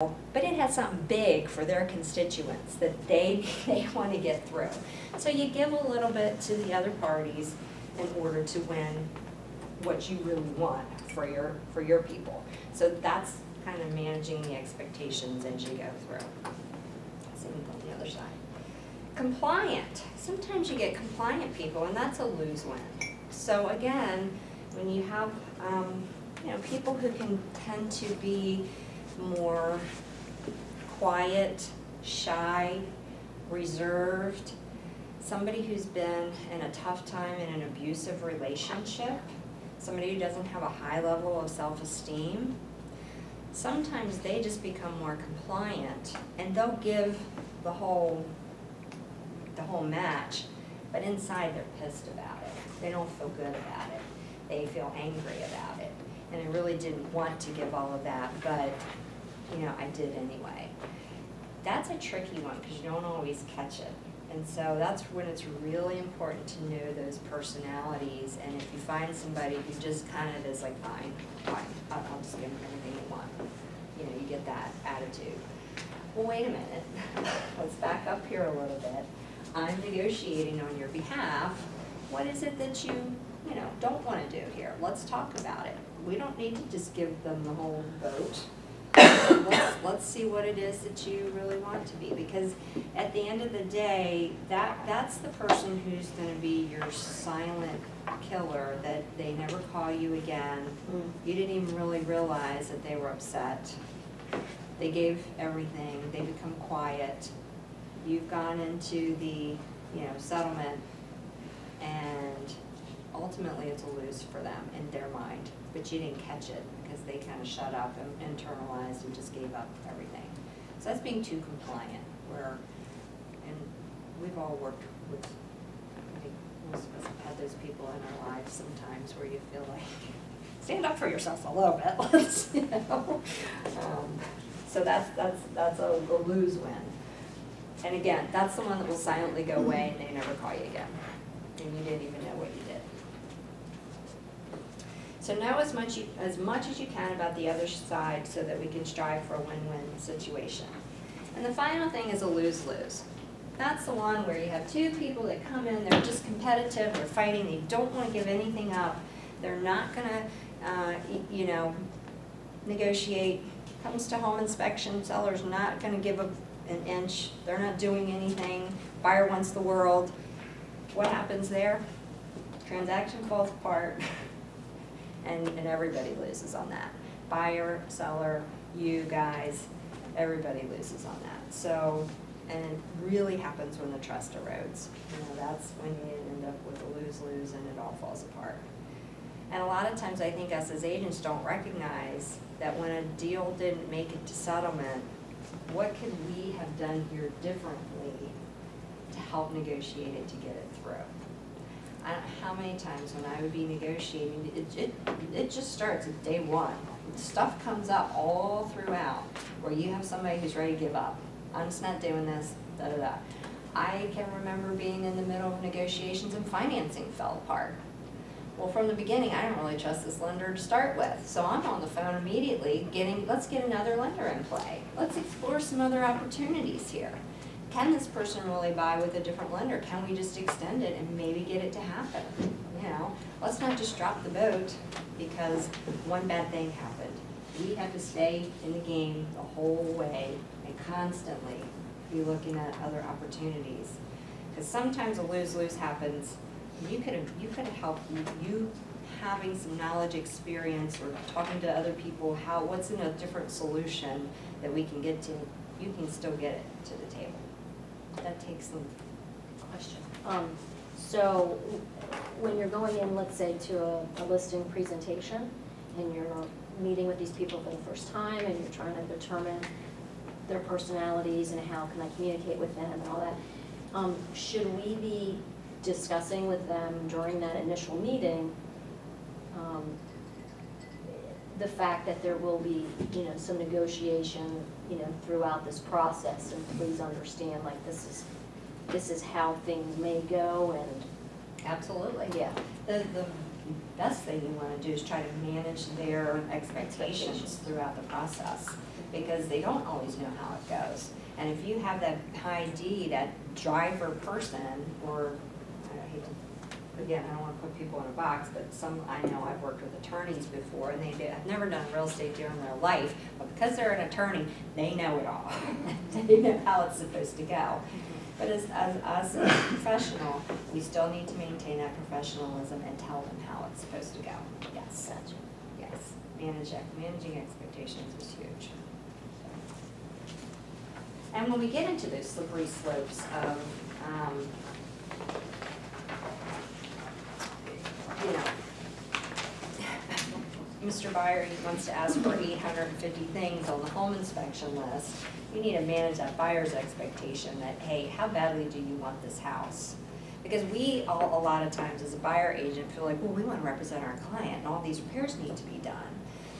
but it has something big for their constituents that they want to get through. So you give a little bit to the other parties in order to win what you really want for your people. So that's kind of managing the expectations as you go through. Same on the other side. Compliant. Sometimes you get compliant people, and that's a lose-win. So again, when you have people who can tend to be more quiet, shy, reserved, somebody who's been in a tough time in an abusive relationship, somebody who doesn't have a high level of self-esteem, sometimes they just become more compliant and they'll give the whole match, but inside they're pissed about it. They don't feel good about it. They feel angry about it. And I really didn't want to give all of that, but I did anyway. That's a tricky one because you don't always catch it. And so that's when it's really important to know those personalities. And if you find somebody who just kind of is like, fine, I'll just give them anything you want. You get that attitude. Well, wait a minute. Let's back up here a little bit. I'm negotiating on your behalf. What is it that you don't want to do here? Let's talk about it. We don't need to just give them the whole boat. Let's see what it is that you really want to be, because at the end of the day, that's the person who's going to be your silent killer, that they never call you again. You didn't even really realize that they were upset. They gave everything. They become quiet. You've gone into the settlement, and ultimately it's a lose for them in their mind, but you didn't catch it because they kind of shut up and internalized and just gave up everything. So that's being too compliant, and we've all worked with, I think most of us have had those people in our lives sometimes where you feel like, stand up for yourself a little bit, let's, so that's a lose-win. And again, that's the one that will silently go away and they never call you again. And you didn't even know what you did. So know as much as you can about the other side so that we can strive for a win-win situation. And the final thing is a lose-lose. That's the one where you have two people that come in, they're just competitive, they're fighting, they don't want to give anything up, they're not going to, negotiate. Comes to home inspection, seller's not going to give up an inch, they're not doing anything, buyer wants the world. What happens there? Transaction falls apart, and everybody loses on that. Buyer, seller, you guys, everybody loses on that. So, and it really happens when the trust erodes. That's when you end up with a lose-lose and it all falls apart. And a lot of times I think us as agents don't recognize that when a deal didn't make it to settlement, what could we have done here differently to help negotiate it to get it through? I don't know how many times when I would be negotiating, it just starts at day one. Stuff comes up all throughout where you have somebody who's ready to give up. I'm just not doing this, da-da-da. I can remember being in the middle of negotiations and financing fell apart. Well, from the beginning, I didn't really trust this lender to start with. So I'm on the phone immediately let's get another lender in play. Let's explore some other opportunities here. Can this person really buy with a different lender? Can we just extend it and maybe get it to happen? Let's not just drop the boat because one bad thing happened. We have to stay in the game the whole way and constantly be looking at other opportunities. Because sometimes a lose-lose happens. You could have helped you having some knowledge, experience, or talking to other people, what's in a different solution that we can get to, you can still get it to the table. That takes some question. So when you're going in, let's say, to a listing presentation, and you're meeting with these people for the first time, and you're trying to determine their personalities and how can I communicate with them and all that, should we be discussing with them during that initial meeting the fact that there will be some negotiation throughout this process, and please understand, like, this is how things may go, and absolutely. Yeah. The best thing you want to do is try to manage their expectations throughout the process. because they don't always know how it goes. And if you have that high D, that driver person, or, I hate to, again, I don't want to put people in a box, but I know I've worked with attorneys before, and have never done a real estate deal in their life, but because they're an attorney, they know it all. They know how it's supposed to go. But as a professional, we still need to maintain that professionalism and tell them how it's supposed to go. Yes. Gotcha. Yes. Managing expectations is huge. And when we get into those slippery slopes of, you know, Mr. Buyer wants to ask for 850 things on the home inspection list, you need to manage that buyer's expectation that, hey, how badly do you want this house? Because we all, a lot of times as a buyer agent, feel like, well, we want to represent our client and all these repairs need to be done.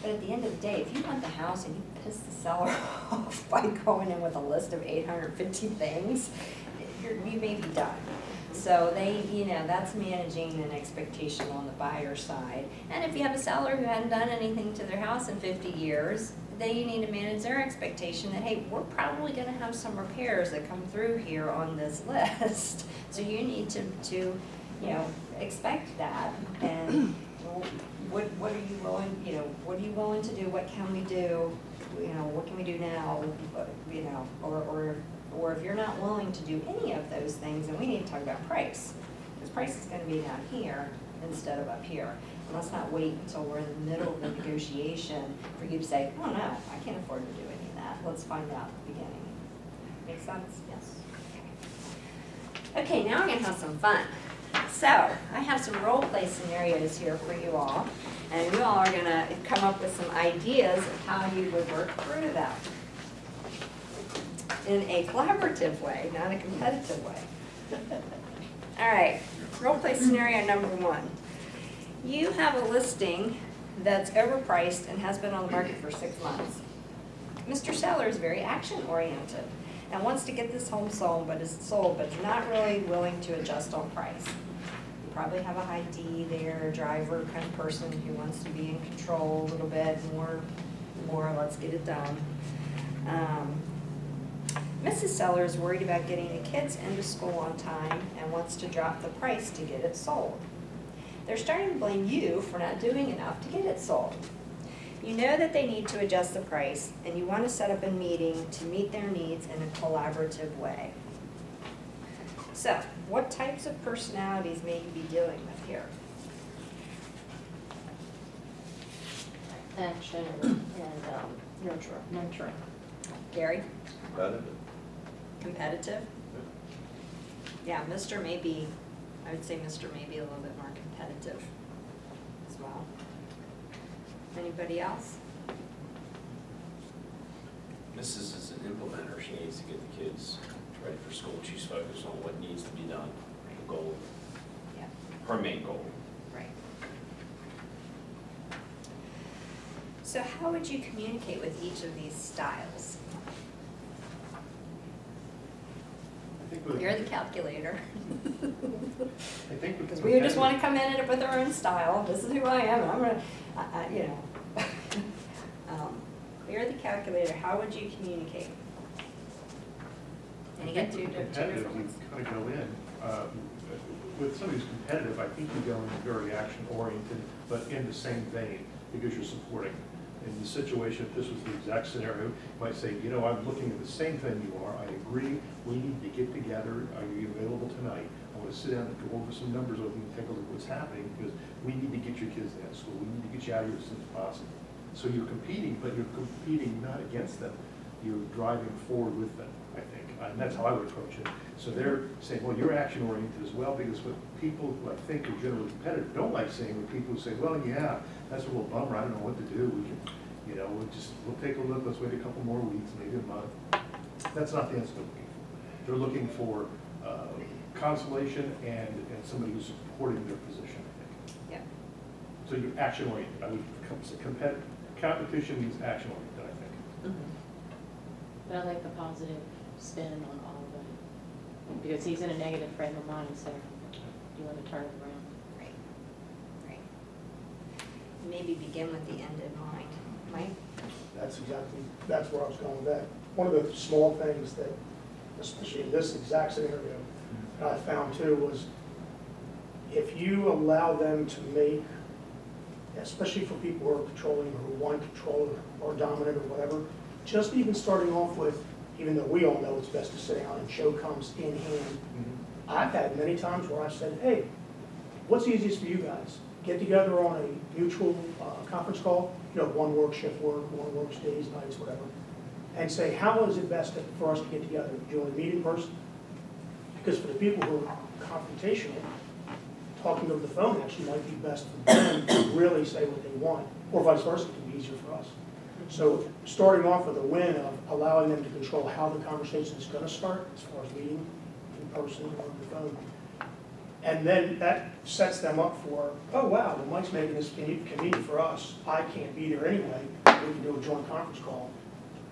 But at the end of the day, if you want the house and you piss the seller off by going in with a list of 850 things, you may be done. So that's managing an expectation on the buyer side. And if you have a seller who hadn't done anything to their house in 50 years, then you need to manage their expectation that, hey, we're probably gonna have some repairs that come through here on this list. So you need to expect that. And what are you willing to do? What can we do? What can we do now? Or if you're not willing to do any of those things, then we need to talk about price. Because price is gonna be down here instead of up here. And let's not wait until we're in the middle of the negotiation for you to say, oh no, I can't afford to do any of that. Let's find out at the beginning. Make sense? Yes. Okay, now we're gonna have some fun. So, I have some role play scenarios here for you all. And you all are gonna come up with some ideas of how you would work through them. In a collaborative way, not a competitive way. All right, role play scenario number 1. You have a listing that's overpriced and has been on the market for 6 months. Mr. Seller is very action-oriented and wants to get this home sold, but is not really willing to adjust on price. You probably have a high D there, a driver kind of person who wants to be in control a little bit, more, let's get it done. Mrs. Seller is worried about getting the kids into school on time and wants to drop the price to get it sold. They're starting to blame you for not doing enough to get it sold. You know that they need to adjust the price, and you want to set up a meeting to meet their needs in a collaborative way. So, what types of personalities may you be dealing with here? Action and nurturing. Gary? Competitive. Competitive? Yeah, I would say Mr. may be a little bit more competitive as well. Anybody else? Mrs. is an implementer. She needs to get the kids ready for school. She's focused on what needs to be done, the goal, Yeah, her main goal. right. So how would you communicate with each of these styles? You're the calculator. I think Because we just want to come in with our own style. This is who I am. I'm gonna, you're the calculator. How would you communicate? And you get two different competitive, ones. you kind of go in, with somebody who's competitive, I think you go in very action-oriented, but in the same vein, because you're supporting. In the situation, if this was the exact scenario, you might say, I'm looking at the same thing you are, I agree, we need to get together, are you available tonight? I want to sit down and go over some numbers with you and take a look at what's happening, because we need to get your kids out of school, we need to get you out of here as soon as possible. So you're competing, but you're competing not against them, you're driving forward with them, I think, and that's how I would approach it. So they're saying, well, you're action-oriented as well, because what people who I think are generally competitive don't like saying, when people who say, well, yeah, that's a real bummer, I don't know what to do, we can, we'll take a look, let's wait a couple more weeks, maybe a month. That's not the answer they're looking for. They're looking for consolation and somebody who's supporting their position, I think. Yeah. So you're action-oriented. I would say competition means action-oriented, I think. Mm-hmm. But I like the positive spin on all of it, because he's in a negative frame of mind, so you want to turn it around. Right. Maybe begin with the end in mind. Mike? That's where I was going with that. One of the small things that, especially in this exact scenario, that I found too was if you allow them to make, especially for people who are controlling or who want control or dominant or whatever, just even starting off with, even though we all know it's best to sit down and show comes in hand, I've had many times where I've said, hey, what's easiest for you guys? Get together on a mutual conference call, one work shift work, one works days, nights, whatever, and say, how is it best for us to get together? Do you want to meet in person? Because for the people who are confrontational, talking over the phone actually might be best for them to really say what they want, or vice versa, it can be easier for us. So starting off with a win of allowing them to control how the conversation is going to start, as far as meeting in person or over the phone. And then that sets them up for, oh wow, well Mike's making this convenient for us. I can't be there anyway. We can do a joint conference call.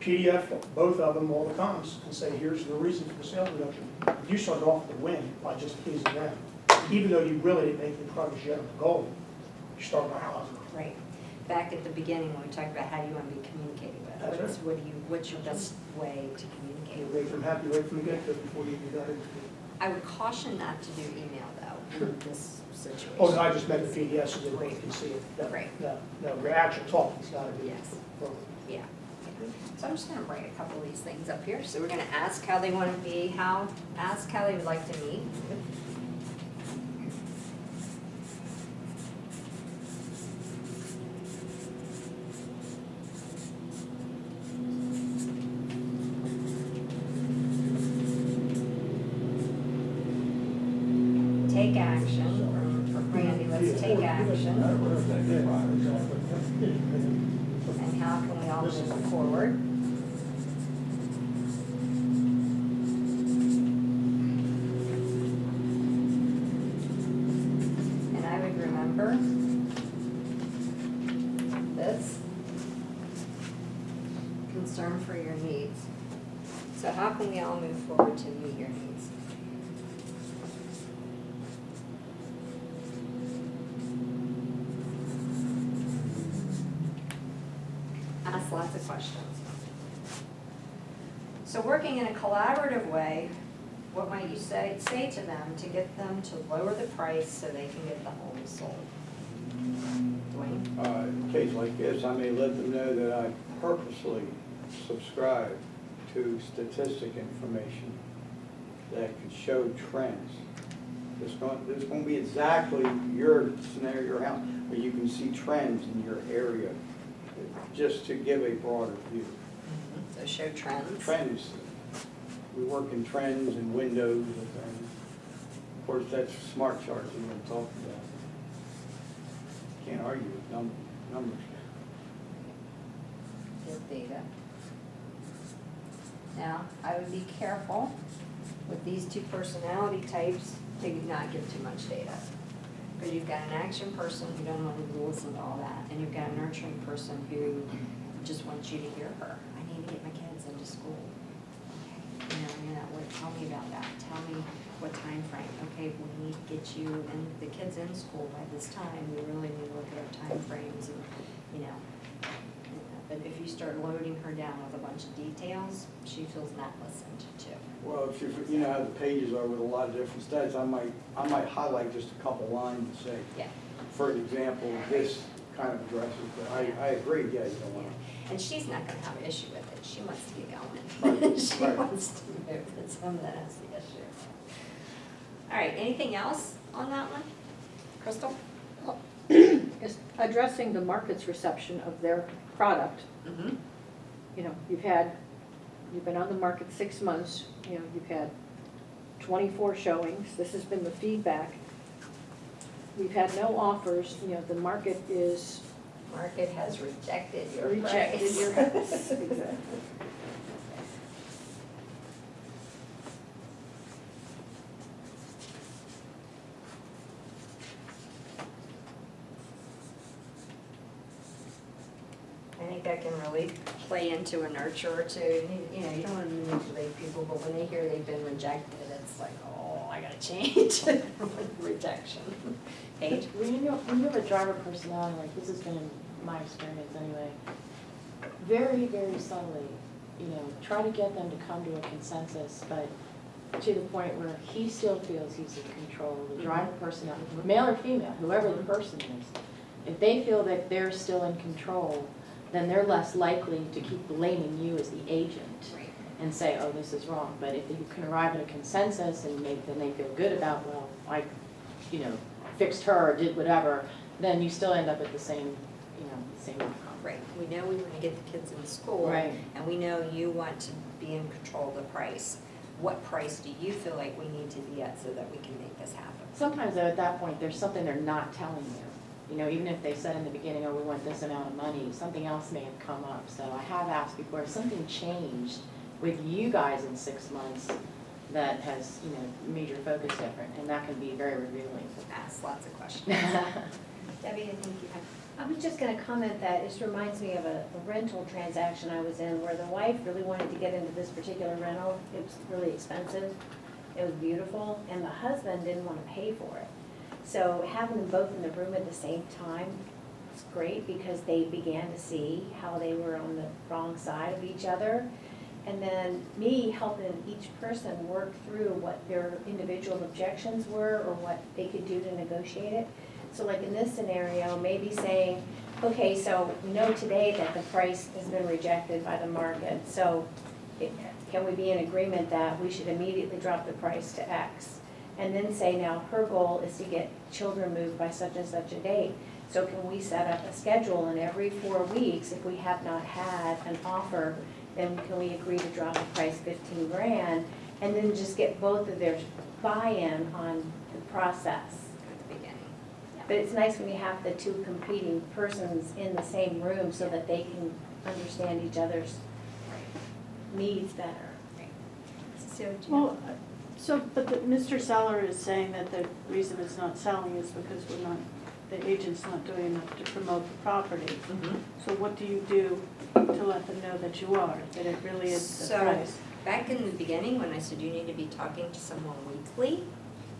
PDF, both of them, all the cons, and say, here's the reason for the sales reduction. You start off with a win by just pleasing them. Even though you really didn't make any progress yet on the goal, you start off positive. Right. Back at the beginning, when we talked about how you want to be communicated with. That's right. What's your best way to communicate You with? make them happy right from the get-go before you even got into it. I would caution not to do email though, in this situation. Oh, no, I just meant the PDF so they both can see it. No, Right. No, your actual talk is gotta be. Yes. Yeah. So I'm just gonna bring a couple of these things up here. So we're gonna ask how they want to be, ask how they would like to meet. Take action. Randy, let's take action. And how can we all move forward? And I would remember this concern for your needs. So how can we all move forward to meet your needs? Ask lots of questions. So working in a collaborative way, what might you say to them to get them to lower the price so they can get the home sold? Dwayne? In a case like this, I may let them know that I purposely subscribe to statistic information that could show trends. It's going to be exactly your scenario, your house, but you can see trends in your area, just to give a broader view. So show trends. Trends, we work in trends and windows and things. Of course, that's smart charts that we're talking about. Can't argue with numbers. Give data. Now, I would be careful with these two personality types to not give too much data. Because you've got an action person who doesn't want to listen to all that, and you've got a nurturing person who just wants you to hear her. I need to get my kids into school. Okay, tell me about that. Tell me what time frame. Okay, we need to get you and the kids in school by this time. We really need to look at our time frames and, But if you start loading her down with a bunch of details, she feels not listened to. Well, if you know how the pages are with a lot of different stats, I might highlight just a couple lines and say, Yeah. for example, this kind of addresses, but I agree, yeah, you don't want to. And she's not gonna have an issue with it, she wants to get going. Right, She right. wants to move, it's him that has the issue. All right, anything else on that one? Crystal? Is addressing the market's reception of their product. Mm-hmm. You've been on the market 6 months, you've had 24 showings, this has been the feedback. We've had no offers, the market is Market has rejected your rejected price. your, exactly. I think that can really play into a nurture too. You don't want to manipulate people, but when they hear they've been rejected, it's like, oh, I gotta change. Rejection. Paige? When you have a driver personality, like this has been in my experience anyway, very, very subtly, you know, try to get them to come to a consensus, but to the point where he still feels he's in control, the driving person, male or female, whoever the person is. If they feel that they're still in control, then they're less likely to keep blaming you as the agent Right. and say, oh, this is wrong. But if you can arrive at a consensus and then they feel good about, well, I, you know, fixed her or did whatever, then you still end up at the same, you know, the same outcome. Right, we know we want to get the kids in school. Right. And we know you want to be in control of the price. What price do you feel like we need to be at so that we can make this happen? Sometimes though, at that point, there's something they're not telling you. You know, even if they said in the beginning, oh, we want this amount of money, something else may have come up. So I have asked before, has something changed with you guys in 6 months that has, you know, made your focus different? And that can be very revealing. Ask lots of questions. Right. Debbie, I think you have. I was just gonna comment that this reminds me of a rental transaction I was in where the wife really wanted to get into this particular rental. It was really expensive. It was beautiful, and the husband didn't wanna pay for it. So having them both in the room at the same time was great because they began to see how they were on the wrong side of each other. And then me helping each person work through what their individual objections were or what they could do to negotiate it. So like in this scenario, maybe saying, okay, so we know today that the price has been rejected by the market, so can we be in agreement that we should immediately drop the price to X? And then say, now, her goal is to get children moved by such and such a date. So can we set up a schedule, and every 4 weeks, if we have not had an offer, then can we agree to drop the price 15 grand? And then just get both of their buy-in on the process. At the beginning. But it's nice when you have the two competing persons in the same room so that they can understand each other's needs better. So, do you Well, but Mr. Seller is saying that the reason it's not selling is because the agent's not doing enough to promote the property. So what do you do to let them know that you are, that it really is the So, price? back in the beginning, when I said you need to be talking to someone weekly,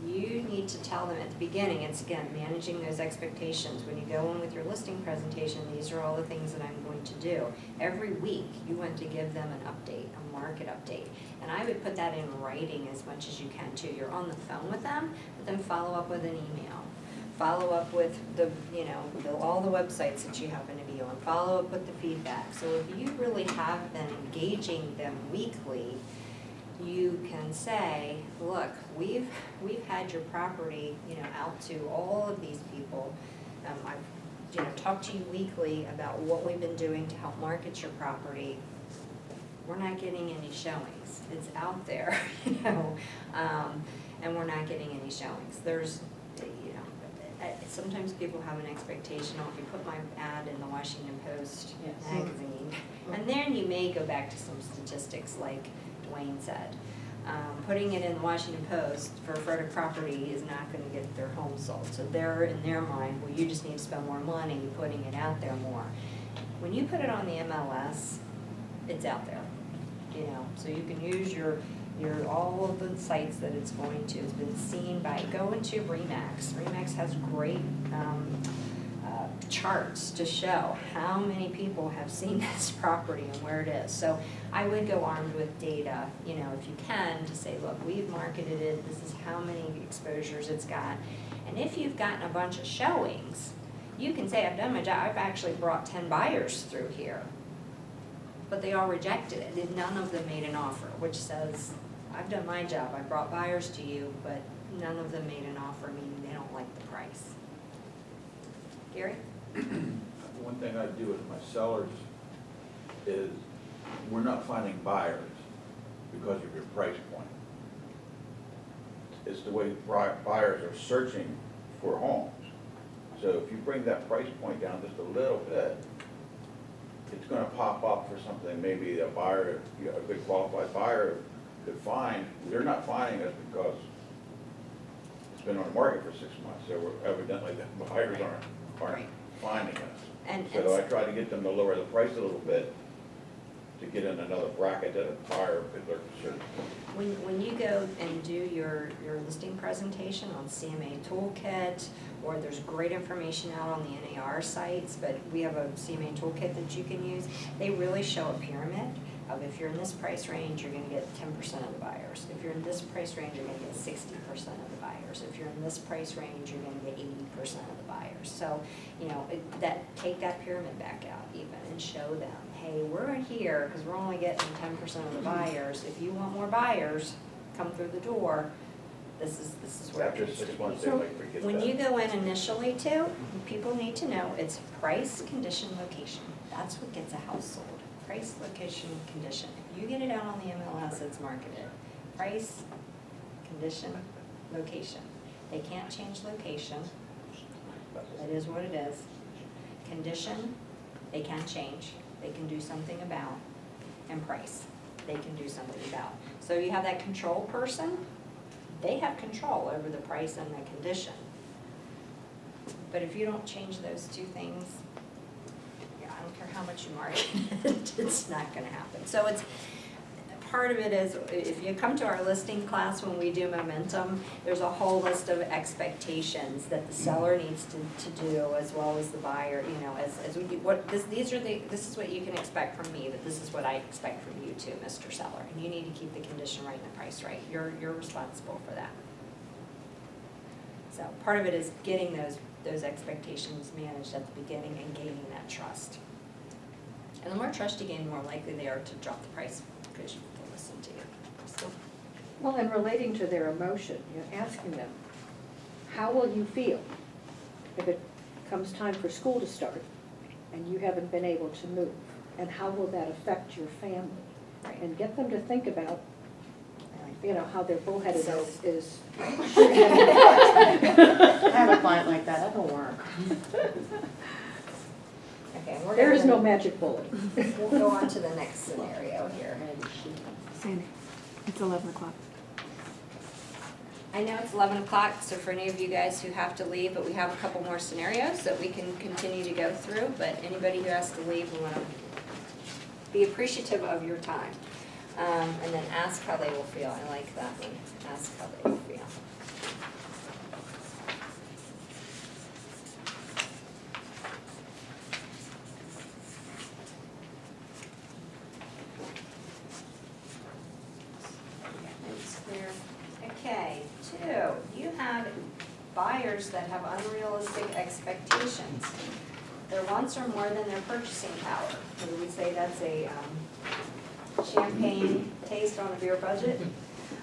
you need to tell them at the beginning, it's again, managing those expectations. When you go in with your listing presentation, these are all the things that I'm going to do. Every week, you want to give them an update, a market update. And I would put that in writing as much as you can too. You're on the phone with them, but then follow up with an email. Follow up with the, all the websites that you happen to be on. Follow up with the feedback. So if you really have been engaging them weekly, you can say, look, we've had your property, out to all of these people. I've, talked to you weekly about what we've been doing to help market your property. We're not getting any showings. It's out there, and we're not getting any showings. There's, sometimes people have an expectation, oh, if you put my ad in the Washington Post Yes. magazine, and then you may go back to some statistics like Dwayne said. Putting it in the Washington Post for a Frederick property is not gonna get their home sold. So they're, in their mind, well, you just need to spend more money putting it out there more. When you put it on the MLS, it's out there, so you can use your all of the sites that it's going to. It's been seen by, go into RE/MAX. RE/MAX has great charts to show how many people have seen this property and where it is. So I would go armed with data, if you can, to say, look, we've marketed it, this is how many exposures it's got. And if you've gotten a bunch of showings, you can say, I've done my job, I've actually brought 10 buyers through here. But they all rejected it, and none of them made an offer, which says, I've done my job, I brought buyers to you, but none of them made an offer, meaning they don't like the price. Gary? One thing I do with my sellers is, we're not finding buyers because of your price point. It's the way buyers are searching for homes. So if you bring that price point down just a little bit, it's gonna pop up for something maybe a buyer, a good qualified buyer could find. They're not finding us because it's been on the market for 6 months, so evidently the buyers aren't Right. finding us. And So I try to get them to lower the price a little bit to get in another bracket than a buyer because they're concerned. When you go and do your listing presentation on CMA Toolkit, or there's great information out on the NAR sites, but we have a CMA Toolkit that you can use, they really show a pyramid of if you're in this price range, you're gonna get 10% of the buyers. If you're in this price range, you're gonna get 60% of the buyers. If you're in this price range, you're gonna get 80% of the buyers. So, you know, take that pyramid back out even and show them, hey, we're in here because we're only getting 10% of the buyers. If you want more buyers, come through the door. This is where it After needs to 6 be. months, they might forget that. When you go in initially too, people need to know it's price, condition, location. That's what gets a house sold. Price, location, condition. If you get it out on the MLS, it's marketed. Price, condition, location. They can't change location. That is what it is. Condition, they can change. They can do something about. And price, they can do something about. So you have that control person, they have control over the price and the condition. But if you don't change those two things, yeah, I don't care how much you market it, it's not gonna happen. So it's, part of it is, if you come to our listing class when we do momentum, there's a whole list of expectations that the seller needs to do as well as the buyer, you know, as we do, this is what you can expect from me, but this is what I expect from you too, Mr. Seller. And you need to keep the condition right and the price right. You're responsible for that. So part of it is getting those expectations managed at the beginning and gaining that trust. And the more trust you gain, the more likely they are to drop the price because they listen to you. So, Well, and relating to their emotion, you're asking them, how will you feel if it comes time for school to start and you haven't been able to move? And how will that affect your family? Right. And get them to think about, you know, how their bullheadedness is. I have a client like that, that don't work. Okay, we're There is no gonna, magic bullet. we'll go on to the next scenario here. Sandy, it's 11 o'clock. I know it's 11 o'clock, so for any of you guys who have to leave, but we have a couple more scenarios that we can continue to go through, but anybody who has to leave, we want to be appreciative of your time. And then ask how they will feel. I like that one. Ask how they will feel. It's clear. Okay, 2, you have buyers that have unrealistic expectations. Their wants are more than their purchasing power. Would we say that's a champagne taste on a beer budget?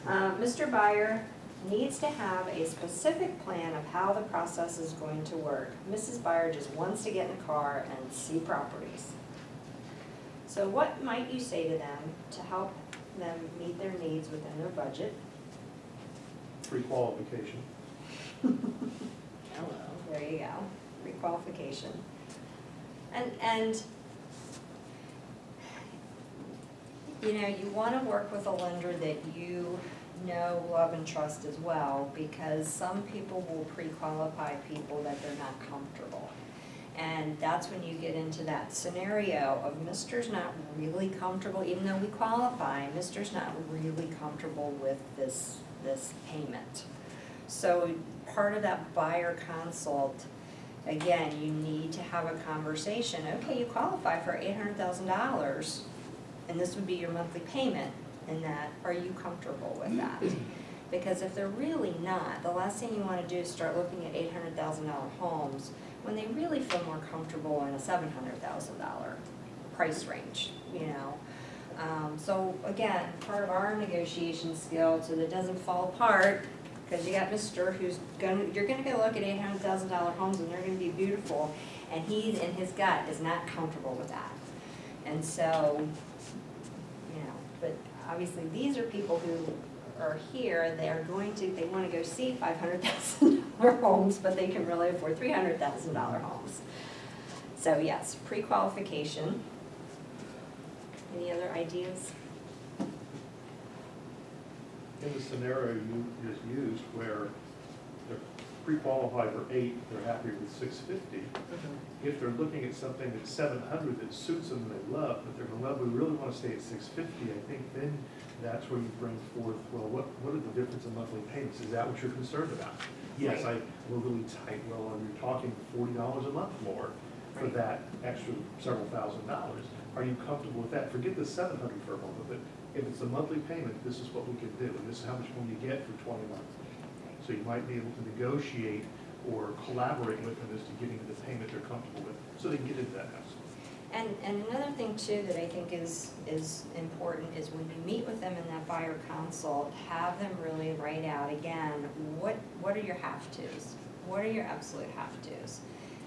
Mr. Buyer needs to have a specific plan of how the process is going to work. Mrs. Buyer just wants to get in a car and see properties. So what might you say to them to help them meet their needs within their budget? Pre-qualification. Hello, there you go, requalification. And you know, you want to work with a lender that you know, love, and trust as well, because some people will pre-qualify people that they're not comfortable. And that's when you get into that scenario of Mr.'s not really comfortable, even though we qualify, Mr.'s not really comfortable with this payment. So part of that buyer consult, again, you need to have a conversation. Okay, you qualify for $800,000, and this would be your monthly payment, and that, are you comfortable with that? Because if they're really not, the last thing you want to do is start looking at $800,000 homes when they really feel more comfortable in a $700,000 price range, you know? So again, part of our negotiation skill, so that it doesn't fall apart, because you got Mr. who's you're gonna go look at $800,000 homes and they're gonna be beautiful, and he in his gut is not comfortable with that. And so, you know, but obviously these are people who are here, they wanna go see $500,000 homes, but they can really afford $300,000 homes. So yes, pre-qualification. Any other ideas? In the scenario you just used where they're pre-qualify for 8, they're happier with 650. If they're looking at something that's 700 that suits them, they love, but they're gonna love, we really wanna stay at 650, I think then that's where you bring forth, well, what are the difference in monthly payments? Is that what you're concerned about? Yes, we're really tight, well, you're talking $40 a month more for Right. that extra several $1,000s. Are you comfortable with that? Forget the 700 for a moment, but if it's a monthly payment, this is what we can do, and this is how much more you get for 20 months. So you might be able to negotiate or collaborate with them as to getting to the payment they're comfortable with, so they can get into that house. And another thing too that I think is important is when you meet with them in that buyer consult, have them really write out again, what are your have-tos? What are your absolute have-tos?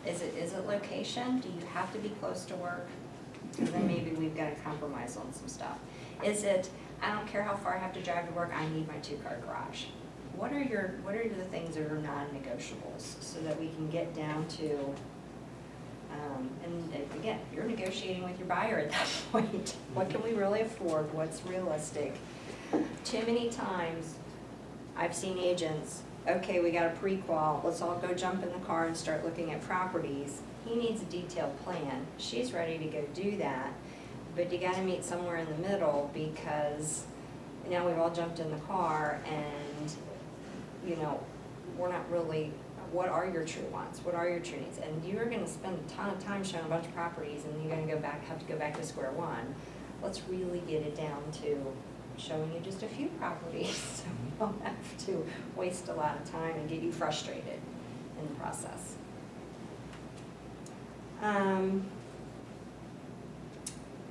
Is it location? Do you have to be close to work? Because then maybe we've got to compromise on some stuff. Is it, I don't care how far I have to drive to work, I need my 2-car garage? What are the things that are non-negotiables so that we can get down to, and again, you're negotiating with your buyer at that point. What can we really afford? What's realistic? Too many times, I've seen agents, okay, we got a pre-qual, let's all go jump in the car and start looking at properties. He needs a detailed plan. She's ready to go do that, but you gotta meet somewhere in the middle because now we've all jumped in the car and, you know, we're not really, what are your true wants? What are your true needs? And you're gonna spend a ton of time showing a bunch of properties and you're gonna have to go back to square one. Let's really get it down to showing you just a few properties so we don't have to waste a lot of time and get you frustrated in the process.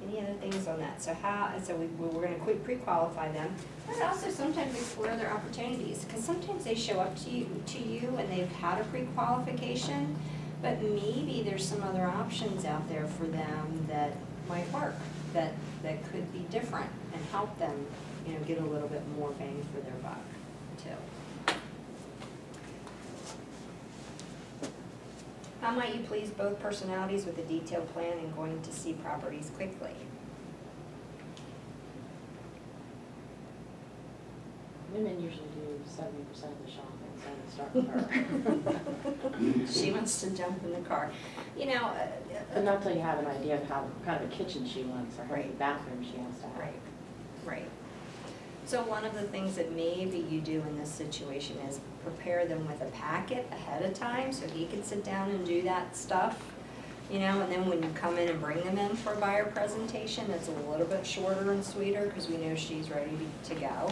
Any other things on that? So we're gonna pre-qualify them, but also sometimes explore other opportunities, because sometimes they show up to you and they've had a pre-qualification, but maybe there's some other options out there for them that might work, that could be different and help them, you know, get a little bit more bang for their buck too. How might you please both personalities with a detailed plan and going to see properties quickly? Women usually do 70% of the shopping, so I start with her. She wants to jump in the car. You know, But not till you have an idea of how kind of a kitchen she wants or how many Right. bathrooms she has to have. right. So one of the things that maybe you do in this situation is prepare them with a packet ahead of time so he can sit down and do that stuff, you know, and then when you come in and bring them in for a buyer presentation, it's a little bit shorter and sweeter because we know she's ready to go.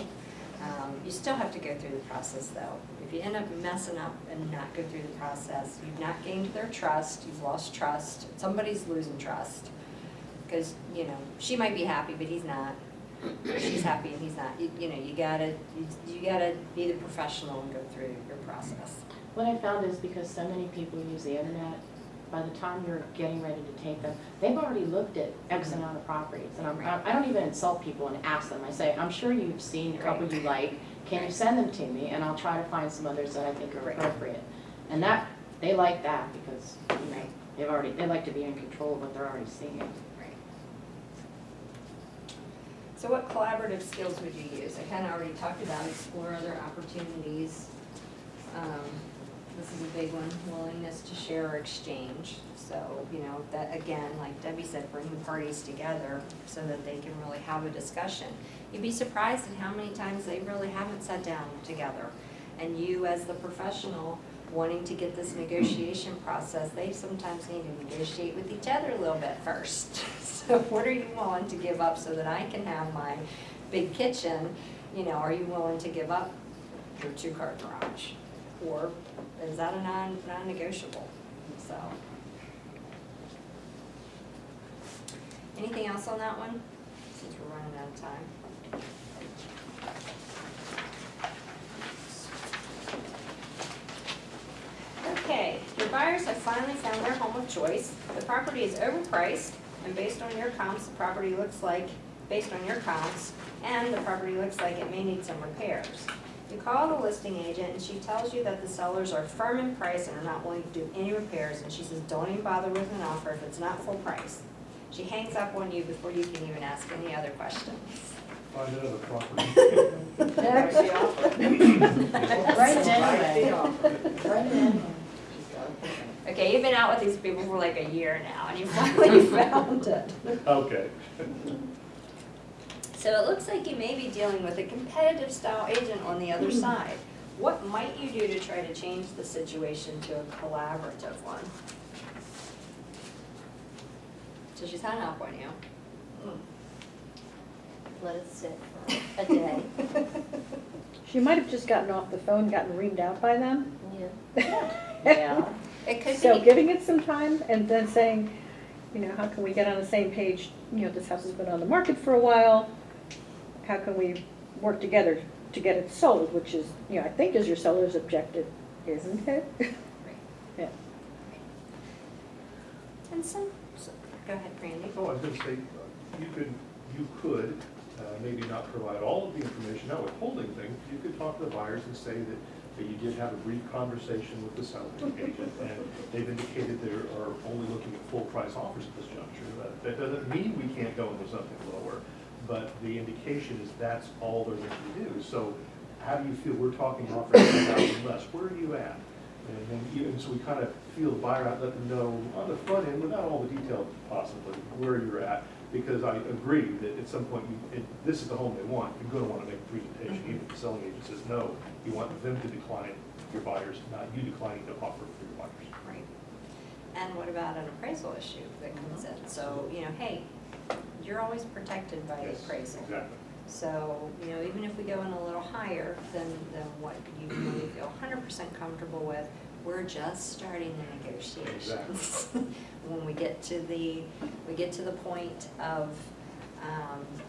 You still have to go through the process though. If you end up messing up and not go through the process, you've not gained their trust, you've lost trust, somebody's losing trust. Because, you know, she might be happy, but he's not. She's happy and he's not. You know, you gotta be the professional and go through your process. What I found is because so many people use the internet, by the time you're getting ready to take them, they've already looked at X amount of properties. And I don't even insult people and ask them. I say, I'm sure you've seen a couple you like. Can you send them to me? And I'll try to find some others that I think are appropriate. And that, they like that because, you know, they like to be in control of what they're already seeing. Right. So what collaborative skills would you use? I kind of already talked about explore other opportunities. This is a big one, willingness to share or exchange. So, you know, that again, like Debbie said, bringing parties together so that they can really have a discussion. You'd be surprised at how many times they really haven't sat down together. And you as the professional wanting to get this negotiation process, they sometimes need to negotiate with each other a little bit first. So what are you willing to give up so that I can have my big kitchen? You know, are you willing to give up your 2-car garage? Or is that a non-negotiable? So. Anything else on that one? Since we're running out of time. Okay, your buyers have finally found their home of choice. The property is overpriced, and based on your comps, the property looks like, based on your comps, and the property looks like it may need some repairs. You call the listing agent and she tells you that the sellers are firm in price and are not willing to do any repairs, and she says don't even bother with an offer if it's not full price. She hangs up on you before you can even ask any other questions. find another property. Next. Write it anyway. Write it anyway. Okay, you've been out with these people for like a year now, and you finally found it. Okay. So it looks like you may be dealing with a competitive style agent on the other side. What might you do to try to change the situation to a collaborative one? So she's hung up on you. Let it sit for a day. She might have just gotten off the phone, gotten reamed out by them. Yeah. Yeah. It could So be, giving it some time and then saying, you know, how can we get on the same page? You know, this house has been on the market for a while. How can we work together to get it sold, which is, you know, I think is your seller's objective, isn't it? Yeah. and go ahead, Brandy. Oh, I was gonna say, you could, maybe not provide all of the information, not withholding things. You could talk to the buyers and say that you did have a brief conversation with the selling agent, and they've indicated they are only looking at full price offers at this juncture. That doesn't mean we can't go into something lower, but the indication is that's all they're going to do. So how do you feel? We're talking offering 10,000 less. Where are you at? And then and so we kind of feel the buyer out, let them know on the front end, without all the detail possibly, where you're at. Because I agree that at some point, this is the home they want, you're going to want to make a presentation. Even if the selling agent says no, you want them to decline your buyers, not you declining to offer for your buyers. Right. And what about an appraisal issue that comes in? So, you know, hey, you're always protected by the Yes, appraisal. exactly. So, you know, even if we go in a little higher than what you really feel 100% comfortable with, we're just starting the negotiations. Exactly. When we get to the point of,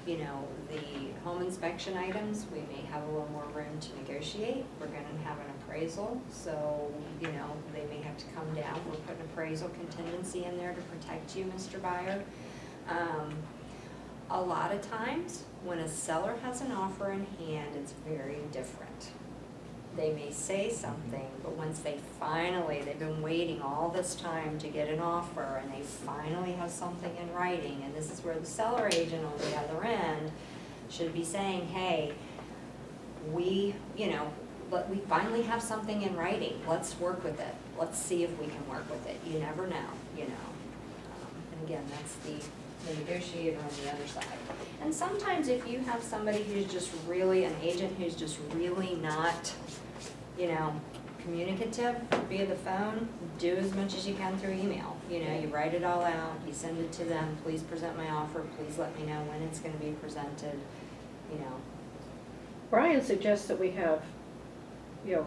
you know, the home inspection items, we may have a little more room to negotiate. We're gonna have an appraisal, so, you know, they may have to come down. We'll put an appraisal contingency in there to protect you, Mr. Buyer. A lot of times, when a seller has an offer in hand, it's very different. They may say something, but once they've been waiting all this time to get an offer, and they finally have something in writing, and this is where the seller agent on the other end should be saying, hey, we finally have something in writing, let's work with it, let's see if we can work with it, you never know, you know. And again, that's the negotiator on the other side. And sometimes if you have somebody who's just really, an agent who's just really not, you know, communicative via the phone, do as much as you can through email. You know, you write it all out, you send it to them, please present my offer, please let me know when it's gonna be presented, you know. Brian suggests that we have, you know,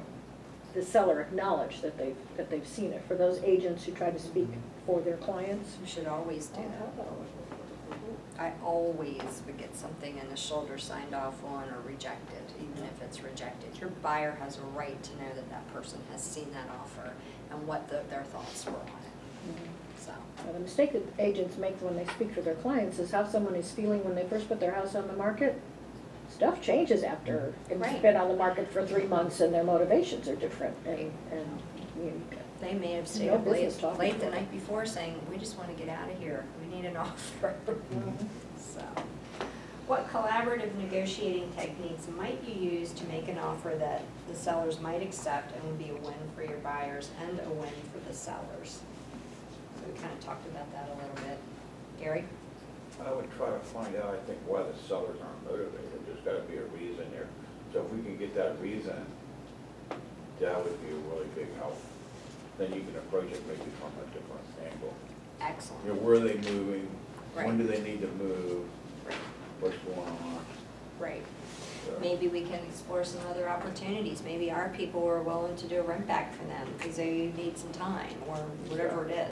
the seller acknowledge that they've seen it, for those agents who try to speak for their clients. You should always do that. I always would get something in the shoulder signed off on or rejected, even if it's rejected. Your buyer has a right to know that that person has seen that offer and what their thoughts were on it, so. Now, the mistake that agents make when they speak for their clients is how someone is feeling when they first put their house on the market. Stuff changes after it's Right. been on the market for 3 months and their motivations are different, and you know, They may have stayed No up business talking late the about it. night before saying, we just want to get out of here, we need an offer. So, what collaborative negotiating techniques might you use to make an offer that the sellers might accept and would be a win for your buyers and a win for the sellers? So we kind of talked about that a little bit. Gary? I would try to find out, I think, why the sellers aren't motivated. There's gotta be a reason here. So if we can get that reason, that would be a really big help. Then you can approach it maybe from a different angle. Excellent. You know, where are they moving? Right. When do they need to move? Right. What's going on? Right. So- Maybe we can explore some other opportunities. Maybe our people are willing to do a rent back for them because they need some time or whatever it is.